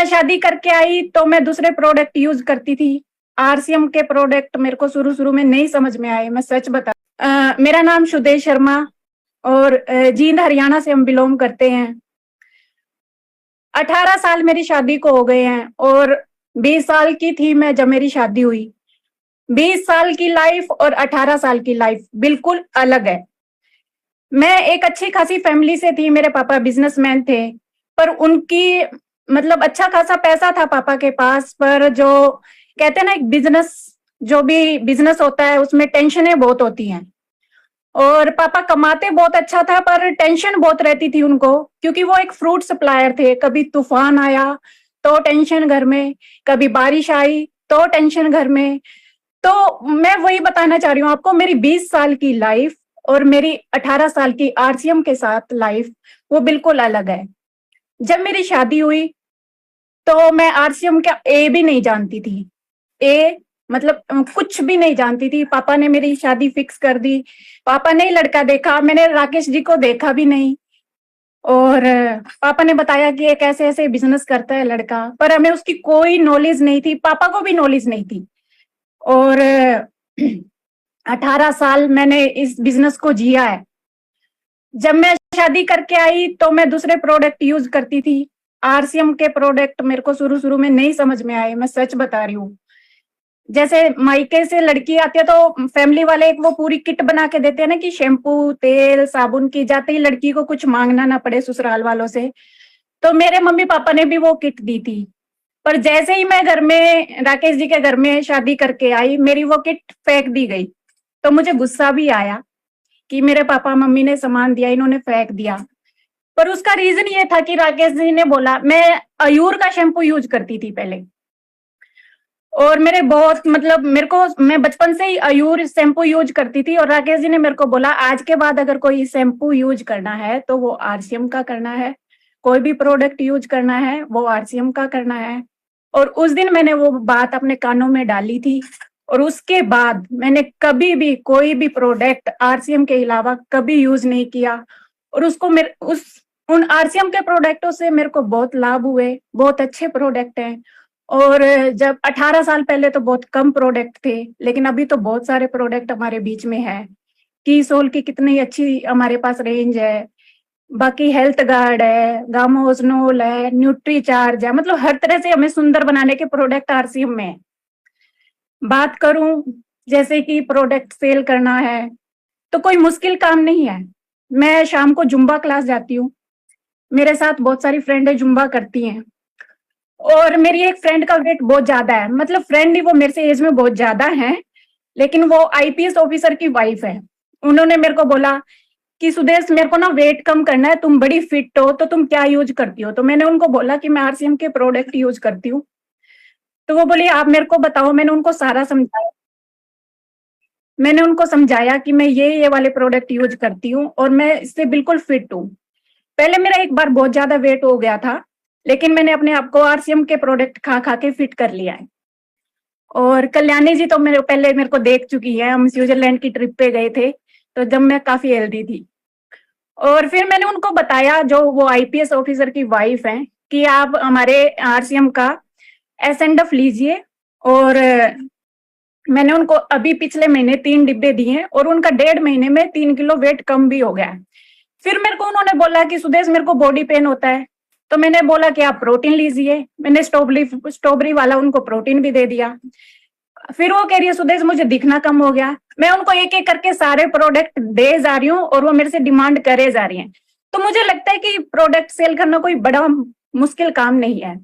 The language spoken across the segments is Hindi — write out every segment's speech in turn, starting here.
मैं शादी करके आई तो मैं दूसरे प्रोडक्ट यूज करती थी। आरसीएम के प्रोडक्ट मेरे को शुरू शुरू में नहीं समझ में आए, मैं सच बता। मेरा नाम सुदेश शर्मा और जींद हरियाणा से हम बिलोंग करते हैं। 18 साल मेरी शादी को हो गए हैं और 20 साल की थी मैं जब मेरी शादी हुई। 20 साल की लाइफ और 18 साल की लाइफ बिल्कुल अलग है। मैं एक अच्छी खासी फैमिली से थी, मेरे पापा बिजनेसमैन थे, पर उनकी मतलब अच्छा खासा पैसा था पापा के पास, पर जो कहते हैं ना एक बिजनेस, जो भी बिजनेस होता है उसमें टेंशनें बहुत होती हैं। और पापा कमाते बहुत अच्छा था पर टेंशन बहुत रहती थी उनको, क्योंकि वो एक फ्रूट सप्लायर थे। कभी तूफान आया तो टेंशन घर में, कभी बारिश आई तो टेंशन घर में। तो मैं वही बताना चाह रही हूँ आपको, मेरी 20 साल की लाइफ और मेरी 18 साल की आरसीएम के साथ लाइफ वो बिल्कुल अलग है। जब मेरी शादी हुई तो मैं आरसीएम का ए भी नहीं जानती थी। ए मतलब कुछ भी नहीं जानती थी। पापा ने मेरी शादी फिक्स कर दी। पापा ने लड़का देखा, मैंने राकेश जी को देखा भी नहीं। और पापा ने बताया कि एक ऐसे ऐसे बिजनेस करता है लड़का, पर हमें उसकी कोई नॉलेज नहीं थी, पापा को भी नॉलेज नहीं थी। और 18 साल मैंने इस बिजनेस को जिया है। जब मैं शादी करके आई तो मैं दूसरे प्रोडक्ट यूज करती थी। आरसीएम के प्रोडक्ट मेरे को शुरू शुरू में नहीं समझ में आए, मैं सच बता रही हूँ। जैसे मायके से लड़की आती है तो फैमिली वाले एक वो पूरी किट बना के देते हैं ना, कि शैम्पू तेल साबुन की, जाते ही लड़की को कुछ मांगना ना पड़े ससुराल वालों से। तो मेरे मम्मी पापा ने भी वो किट दी थी। पर जैसे ही मैं घर में राकेश जी के घर में शादी करके आई, मेरी वो किट फेंक दी गई। तो मुझे गुस्सा भी आया कि मेरे पापा मम्मी ने सामान दिया, इन्होंने फेंक दिया। पर उसका रीजन ये था कि राकेश जी ने बोला, मैं अयूर का शैम्पू यूज करती थी पहले, और मेरे बहुत मतलब मेरे को, मैं बचपन से ही अयूर शैम्पू यूज करती थी। और राकेश जी ने मेरे को बोला, आज के बाद अगर कोई शैम्पू यूज करना है तो वो आरसीएम का करना है, कोई भी प्रोडक्ट यूज करना है वो आरसीएम का करना है। और उस दिन मैंने वो बात अपने कानों में डाली थी, और उसके बाद मैंने कभी भी कोई भी प्रोडक्ट आरसीएम के अलावा कभी यूज नहीं किया। और उसको मेरे उन आरसीएम के प्रोडक्टों से मेरे को बहुत लाभ हुए, बहुत अच्छे प्रोडक्ट हैं। और जब 18 साल पहले तो बहुत कम प्रोडक्ट थे, लेकिन अभी तो बहुत सारे प्रोडक्ट हमारे बीच में है। की सोल की कितनी अच्छी हमारे पास रेंज है, बाकी हेल्थ गार्ड है, गामोजनोल है, न्यूट्री चार्ज है, मतलब हर तरह से हमें सुंदर बनाने के प्रोडक्ट आरसीएम में है। बात करूं जैसे कि प्रोडक्ट सेल करना है तो कोई मुश्किल काम नहीं है। मैं शाम को जुम्बा क्लास जाती हूँ, मेरे साथ बहुत सारी फ्रेंड है जुम्बा करती हैं। और मेरी एक फ्रेंड का वेट बहुत ज्यादा है, मतलब फ्रेंड ही वो मेरे से एज में बहुत ज्यादा है, लेकिन वो आईपीएस ऑफिसर की वाइफ है। उन्होंने मेरे को बोला कि सुदेश मेरे को ना वेट कम करना है, तुम बड़ी फिट हो तो तुम क्या यूज करती हो। तो मैंने उनको बोला कि मैं आरसीएम के प्रोडक्ट यूज करती हूँ। तो वो बोली आप मेरे को बताओ। मैंने उनको सारा समझाया, मैंने उनको समझाया कि मैं ये वाले प्रोडक्ट यूज करती हूँ और मैं इससे बिल्कुल फिट हूँ। पहले मेरा एक बार बहुत ज्यादा वेट हो गया था, लेकिन मैंने अपने आप को आरसीएम के प्रोडक्ट खा खा के फिट कर लिया है। और कल्याणी जी तो मेरे को देख चुकी है, हम स्विट्जरलैंड की ट्रिप पे गए थे तो जब मैं काफी हेल्दी थी। और फिर मैंने उनको बताया, जो वो आईपीएस ऑफिसर की वाइफ हैं, कि आप हमारे आरसीएम का एसएनडएफ लीजिए। और मैंने उनको अभी पिछले महीने 3 डिब्बे दिए हैं और उनका 1.5 महीने में 3 किलो वेट कम भी हो गया है। फिर मेरे को उन्होंने बोला कि सुदेश मेरे को बॉडी पेन होता है, तो मैंने बोला कि आप प्रोटीन लीजिए। मैंने स्ट्रॉबेरी वाला उनको प्रोटीन भी दे दिया। फिर वो कह रही है सुदेश मुझे दिखना कम हो गया। मैं उनको एक एक करके सारे प्रोडक्ट दे जा रही हूँ और वो मेरे से डिमांड करे जा रही हैं। तो मुझे लगता है कि प्रोडक्ट सेल करना कोई बड़ा मुश्किल काम नहीं है।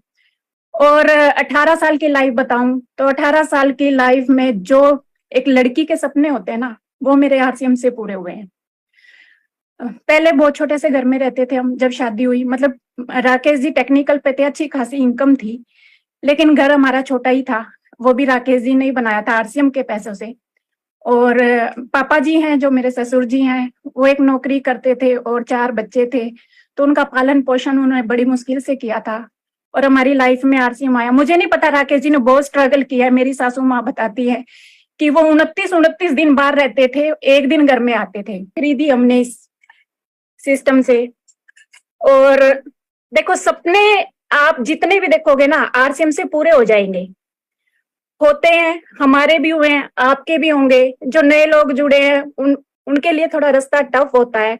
और 18 साल की लाइफ बताऊं तो 18 साल की लाइफ में जो एक लड़की के सपने होते हैं ना, वो मेरे आरसीएम से पूरे हुए हैं। पहले बहुत छोटे से घर में रहते थे हम जब शादी हुई, मतलब राकेश जी टेक्निकल पे थे, अच्छी खासी इनकम थी, लेकिन घर हमारा छोटा ही था। वो भी राकेश जी ने ही बनाया था आरसीएम के पैसों से। और पापा जी हैं जो मेरे ससुर जी हैं, वो एक नौकरी करते थे और 4 बच्चे थे, तो उनका पालन पोषण उन्होंने बड़ी मुश्किल से किया था। और हमारी लाइफ में आरसीएम आया। मुझे नहीं पता, राकेश जी ने बहुत स्ट्रगल किया है। मेरी सासू माँ बताती है कि वो 29 दिन बाहर रहते थे, एक दिन घर में आते थे। खरीदी हमने इस सिस्टम से। और देखो, सपने आप जितने भी देखोगे ना आरसीएम से पूरे हो जाएंगे। होते हैं, हमारे भी हुए हैं, आपके भी होंगे, जो नए लोग जुड़े हैं उनके लिए थोड़ा रास्ता टफ होता है,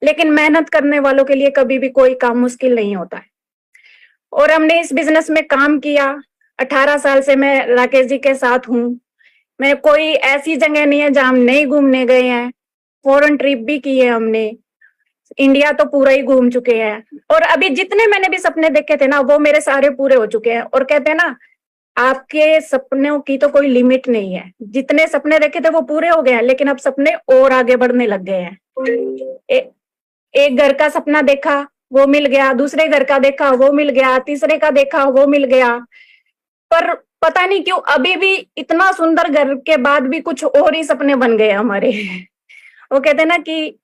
लेकिन मेहनत करने वालों के लिए कभी भी कोई काम मुश्किल नहीं होता है। और हमने इस बिजनेस में काम किया, 18 साल से मैं राकेश जी के साथ हूँ। मैं कोई ऐसी जगह नहीं है जहां हम नहीं घूमने गए हैं, फॉरेन ट्रिप भी की है हमने, इंडिया तो पूरा ही घूम चुके हैं। और अभी जितने मैंने भी सपने देखे थे ना वो मेरे सारे पूरे हो चुके हैं। और कहते हैं ना, आपके सपनों की तो कोई लिमिट नहीं है, जितने सपने देखे थे वो पूरे हो गए हैं, लेकिन अब सपने और आगे बढ़ने लग गए हैं। एक घर का सपना देखा वो मिल गया, दूसरे घर का देखा वो मिल गया, तीसरे का देखा वो मिल गया। पर पता नहीं क्यों अभी भी इतना सुंदर घर के बाद भी कुछ और ही सपने बन गए हमारे। वो कहते हैं ना कि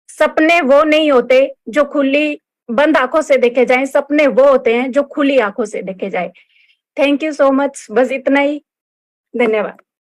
सपने वो नहीं होते जो खुली बंद आंखों से देखे जाएं, सपने वो होते हैं जो खुली आंखों से देखे जाए। थैंक यू सो मच, बस इतना ही। धन्यवाद।